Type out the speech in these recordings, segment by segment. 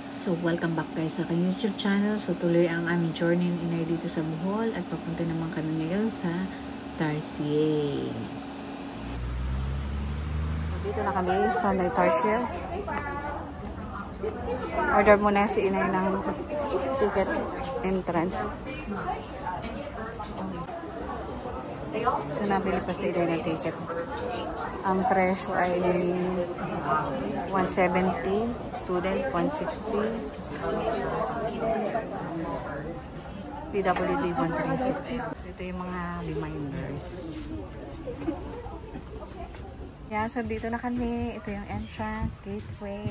So, welcome back guys sa aking YouTube channel. So, tuloy ang aming journey ni Inay dito sa Bohol at papunta naman kami ngayon sa Tarsier. Dito na kami sa Tarsier. Order muna si Inay ng ticket entrance. So, nabili pa si Inay ng ticket. Ang presyo ay 170, student 160, PWD 136. Ito yung mga reminders. Yeah, so dito na kami. Ito yung entrance, gateway.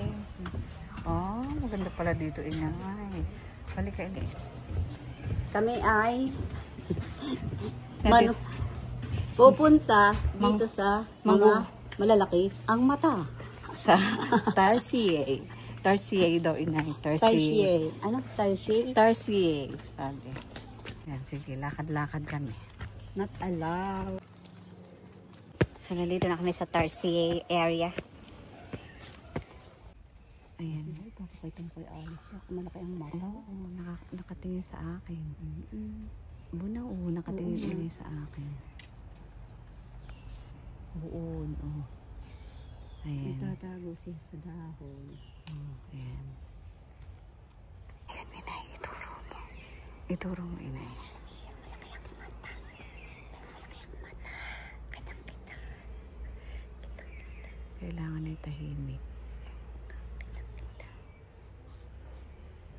Oh, maganda pala dito, Inay. Balik ka, Inay. Kami ay pupunta dito sa mga malalaki ang mata. Sa Tarsier. Tarsier daw, Inay. Tarsier. Ano? Tarsier? Tarsier, sabi. Yan, sige. Lakad-lakad kami. Not allowed. So, nandito na kami sa Tarsier area. Ayan. Ay, papakitang ko yung alis. Malaki ang mata. Oo, nakatingin sa akin. Buna, nakatingin sa akin. Buon, Ayan. Itatago siya sa dahon. Ayan. Ayan, Inay. Ituro mo. Ituro mo, Inay. Malaki ang mata. Malaki ang mata. Kitang-kita. Kitang-kita. Kailangan ay tahimik. Kitang-kita.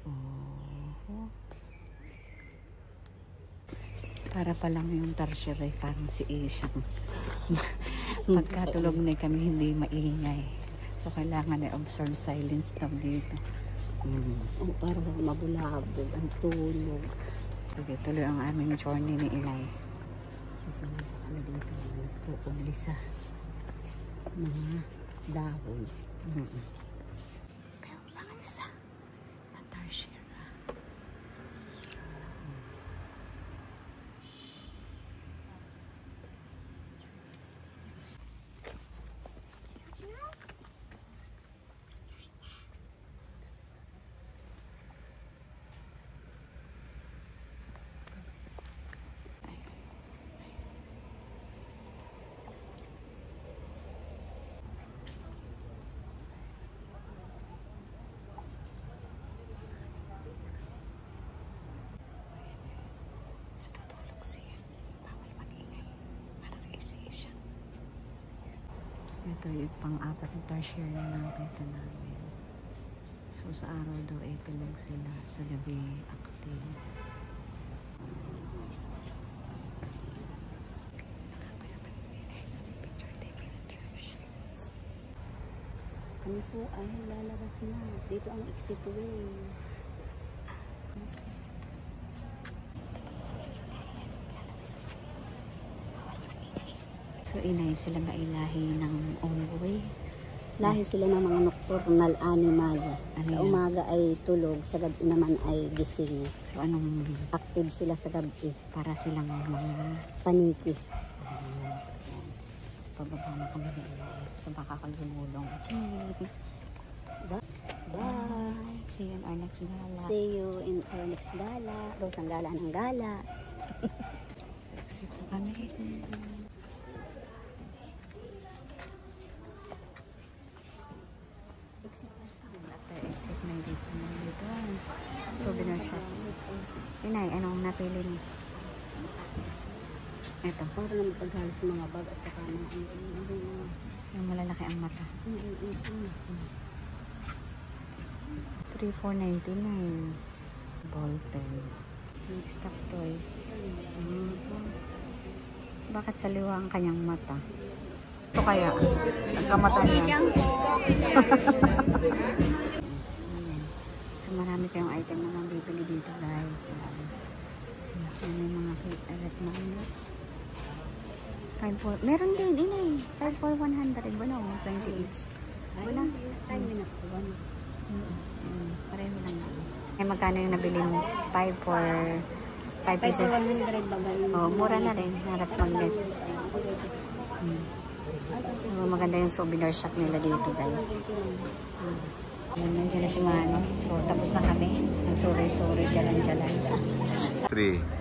Oh. Para pa lang yung Tarsier ay parang si Isang. Pagkatulog na kami hindi maingay. So kailangan ay observe silence daw dito. Para mabulabog ang tulog. Sige, tuloy ang aming journey ni Inay. Ano dito? Nagpupunli sa mga dahon. Pero lang isa na Tarsier. Ito yung pang-apat na Tarsier na nakita namin. So sa araw daw ay tulog sila, sa gabi active. Kami po ay lalabas na. Dito ang exit way. So, Inay, sila mailahi ng onway. Lahi sila ng mga nocturnal animal. Ano Sa yan? umaga ay tulog, sa gabi naman ay gising. So, anong Active sila sa gabi. para silang mga Paniki. sa pababa na kami ni Inay. So, baka ako lumulong. Bye! See you in our next gala. See you in our next gala. Rosang gala ng gala. So, exit na kami. Exit na dito na dito. Souvenir shop. Inay, anong napili mo? Ito. Para na mapaghalos sa mga bag at saka mga Yung malalaki ang mata. 3,499. Ball pen. Stock toy. Bakit saliwa ang kanyang mata? Ito kaya? Ang kamata niya. Ayan. So marami kayong item na lang bibili dito guys. Yan may mga electric magnet. 5 for, meron din, Inay. 5 for 100. Wala, 20 each. Wala. 10 minutes. Pareho lang yan. Eh, magkano yung nabili mo? 5 for 5 pieces. 100 bagay. Oh, mura na rin. Harap magnet. So, maganda yung souvenir shop nila dito, guys. Nandiyan na si Mano. So, tapos na kami. Nagsuray-suray, jalan-jalan. 3,